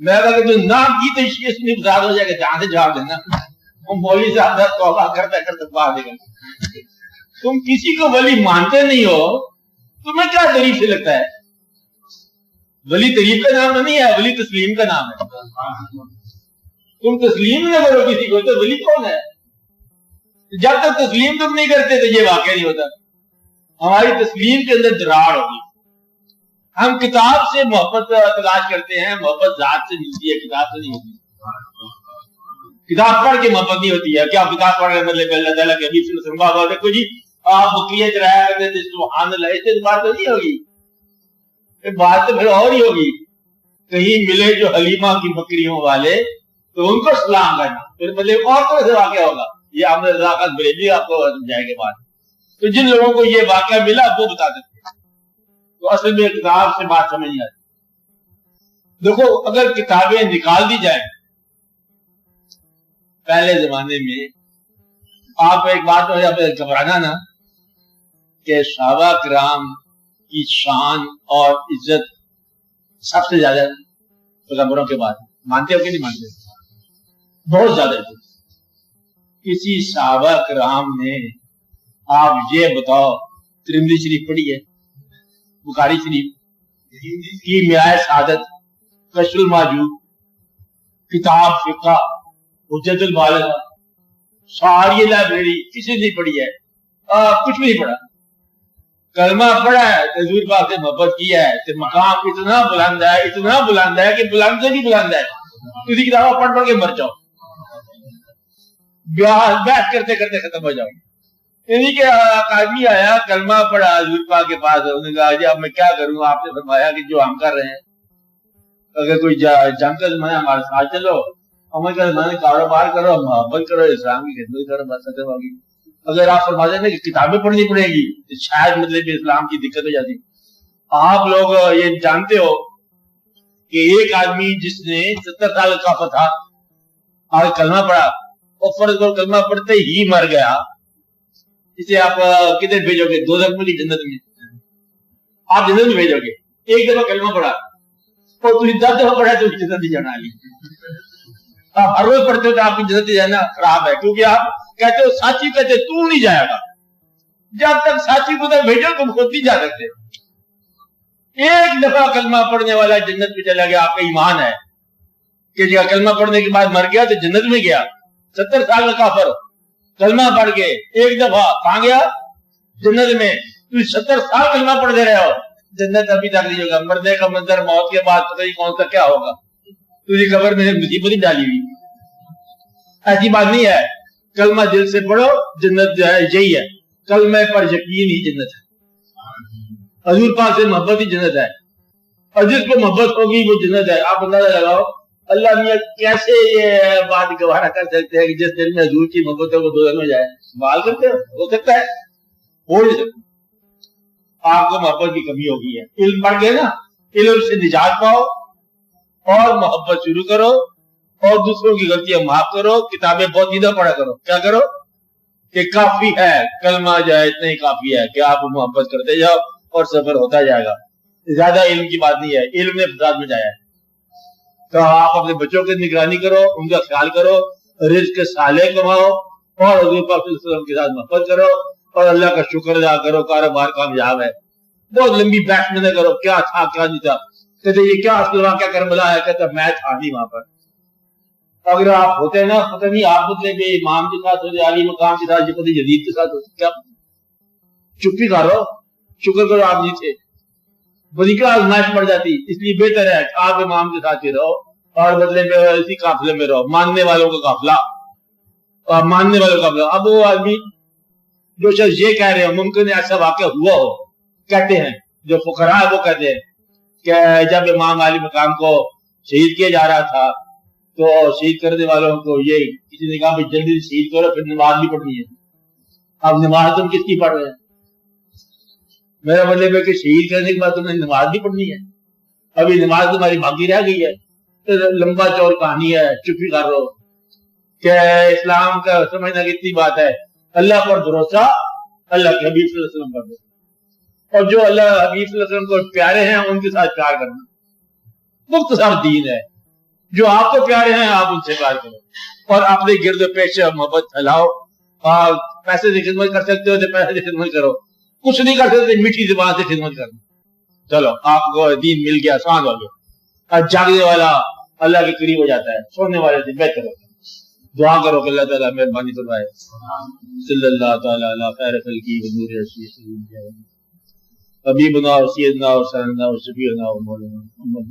میں اگر تو نہ کی تو اس میں فساد ہو جائے گا, جہاں سے جواب دینا. مولوی صاحب توبہ کرتے کرتے باہر نکل. تم کسی کو ولی مانتے نہیں ہو, تمہیں کیا تعریف سے لگتا ہے؟ ولی تعریف کا نام نہیں ہے, ولی تسلیم کا نام ہے. تم تسلیم نہ کرو کسی کو تو ولی کون ہے؟ جب تک تسلیم تم نہیں کرتے تو یہ واقعہ نہیں ہوتا. ہماری تسلیم کے اندر دراڑ ہوگی. ہم کتاب سے محبت تلاش کرتے ہیں, محبت ذات سے ملتی ہے, کتاب سے نہیں ہوتی. کتاب پڑھ کے محبت نہیں ہوتی ہے. کیا کتاب پڑھ رہے مطلب اللہ تعالیٰ کے حبیب صلی اللہ علیہ وسلم دیکھو جی آپ بکریاں چرایا کرتے تھے سبحان اللہ, اس سے بات تو نہیں ہوگی. بات تو پھر اور ہی ہوگی. کہیں ملے جو حلیمہ کی بکریوں والے تو ان کو سلام کرنا, پھر مطلب اور طرح سے واقعہ ہوگا. یہ احمد رضا خان بریلوی آپ کو سمجھائے گے بات. تو جن لوگوں کو یہ واقعہ ملا وہ بتا دیتے ہیں. تو اصل میں کتاب سے بات سمجھ نہیں آتی. دیکھو اگر کتابیں نکال دی جائیں پہلے زمانے میں, آپ ایک بات گھبرانا نا کہ صحابہ کرام کی شان اور عزت سب سے زیادہ پیغمبروں کے بعد. مانتے ہو کہ نہیں مانتے؟ بہت زیادہ عزت. کسی صحابہ کرام نے, آپ یہ بتاؤ, ترمذی شریف پڑھی ہے, بخاری شریف کی میعاد سعادت, کشف الماجود, کتاب فقہ, حجت البالغہ, ساری لائبریری کسی نے پڑھی ہے؟ کچھ بھی نہیں پڑھا. کلمہ پڑھا ہے, حضور پاک سے محبت کیا ہے, تو مقام اتنا بلند ہے, اتنا بلند ہے کہ بلند سے بھی بلند ہے. کسی کتاب پڑھ پڑھ کے مر جاؤ, بحث کرتے کرتے ختم ہو جاؤ. انہیں کے آدمی آیا, کلمہ پڑھا حضور پاک کے پاس, انہوں نے کہا جی اب میں کیا کروں؟ آپ نے فرمایا کہ جو ہم کر رہے ہیں, اگر کوئی جنگ کا زمانہ ہمارے ساتھ چلو, عمل کا زمانہ کاروبار کرو, محبت کرو, اسلام کی خدمت کرو, بس ختم ہوگی. اگر آپ فرماتے ہیں کہ کتابیں پڑھنی پڑے گی تو شاید مطلب اسلام کی دقت ہو جاتی. آپ لوگ یہ جانتے ہو کہ ایک آدمی جس نے 70 سال کا تھا اور کلمہ پڑھا, اور فرض کو کلمہ پڑھتے ہی مر گیا, اسے آپ کدھر بھیجو گے؟ دوزخ میں کی جنت میں؟ آپ جنت میں بھیجو گے. ایک دفعہ کلمہ پڑھا اور تم 10 دفعہ پڑھا تو جنت نہیں جانا. آپ ہر روز پڑھتے ہو تو آپ کی جنت جانا خراب ہے, کیونکہ آپ کہتے ہو ساتھی کہتے تو نہیں جائے گا. جب تک ساتھی کو تک بھیجو تم خود نہیں جا سکتے. ایک دفعہ کلمہ پڑھنے والا جنت میں چلا گیا. آپ کا ایمان ہے کہ جب کلمہ پڑھنے کے بعد مر گیا تو جنت میں گیا. 70 سال کا کافر کلمہ پڑھ کے ایک دفعہ کہاں گیا؟ جنت میں. تو 70 سال کلمہ پڑھتے رہے ہو, جنت ابھی تک نہیں ہوگا. مرنے کا منظر, موت کے بعد پتہ نہیں کون سا کیا ہوگا. تجھے قبر میں مصیبت ہی ڈالی ہوئی. ایسی بات نہیں ہے. کلمہ دل سے پڑھو, جنت جو ہے یہی ہے. کلمہ پر یقین ہی جنت ہے. حضور پاک سے محبت ہی جنت ہے, اور جس کو محبت ہوگی وہ جنت ہے. آپ اندازہ لگاؤ اللہ میاں کیسے یہ بات گوارا کر سکتے ہیں کہ جس دل میں حضور کی محبت ہے وہ دوزخ میں جائے؟ سوال کرتے ہو سکتا ہے؟ ہو نہیں سکتا. آپ کو محبت کی کمی ہوگی ہے. علم پڑھ گئے نا, علم سے نجات پاؤ اور محبت شروع کرو اور دوسروں کی غلطیاں معاف کرو. کتابیں بہت زیادہ پڑھا کرو. کیا کرو کہ کافی ہے, کلمہ جو ہے اتنا ہی کافی ہے کہ آپ محبت کرتے جاؤ اور سفر ہوتا جائے گا. زیادہ علم کی بات نہیں ہے. علم نے فساد میں جایا ہے. تو آپ اپنے بچوں کی نگرانی کرو, ان کا خیال کرو, رزق صالح کماؤ اور حضور پاک صلی اللہ علیہ وسلم کے ساتھ محبت کرو اور اللہ کا شکر ادا کرو. کاروبار کامیاب ہے. بہت لمبی بحث میں نہ کرو کیا تھا کیا نہیں تھا. کہتے یہ کیا اصل واقعہ کربلا ہے؟ کہتا میں تھا نہیں وہاں پر. اگر آپ ہوتے نا, پتہ نہیں آپ مطلب امام کے ساتھ ہوتے, علی مقام کے ساتھ, یزید کے ساتھ ہوتے, کیا چپی کرو, شکر کرو آپ نہیں تھے. بڑی کیا آزمائش پڑ جاتی. اس لیے بہتر ہے آپ امام کے ساتھ ہی رہو اور بدلے میں اسی قافلے میں رہو, ماننے والوں کا قافلہ, اور ماننے والوں کا قافلہ. اب وہ آدمی جو شخص یہ کہہ رہے ہیں, ممکن ہے ایسا واقعہ ہوا ہو, کہتے ہیں جو فقراء ہے وہ کہتے ہیں کہ جب امام علی مقام کو شہید کیا جا رہا تھا تو شہید کرنے والوں کو یہ کسی نے کہا کہ جلدی شہید کرو پھر نماز بھی پڑھنی ہے. اب نماز تم کس کی پڑھ رہے ہیں؟ میرا مطلب ہے کہ شہید کرنے کے بعد تمہیں نماز بھی پڑھنی ہے. ابھی نماز تمہاری باقی رہ گئی ہے. لمبا چور کہانی ہے, چپی کر رہو کہ اسلام کا سمجھنا کی اتنی بات ہے. اللہ پر بھروسہ, اللہ کے حبیب صلی اللہ علیہ وسلم پر بھروسہ, اور جو اللہ حبیب صلی اللہ علیہ وسلم کو پیارے ہیں ان کے ساتھ پیار کرنا. مختصر دین ہے. جو آپ کو پیارے ہیں آپ ان سے پیار کرو اور اپنے گرد و پیش محبت پھیلاؤ. اور پیسے سے خدمت کر سکتے ہو تو پیسے سے خدمت کرو, کچھ نہیں کر سکتے میٹھی زبان سے خدمت کرنا. چلو آپ کو دین مل گیا, آسان ہو گیا. اور جاگنے والا اللہ کے قریب ہو جاتا ہے, سونے والے سے بہتر ہوتا ہے. دعا کرو کہ اللہ تعالیٰ مہربانی فرمائے. صلی اللہ تعالیٰ علی خیر خلقی و نور رسولہ حبیبنا و سیدنا و سیدنا و شفیعنا و مولانا محمد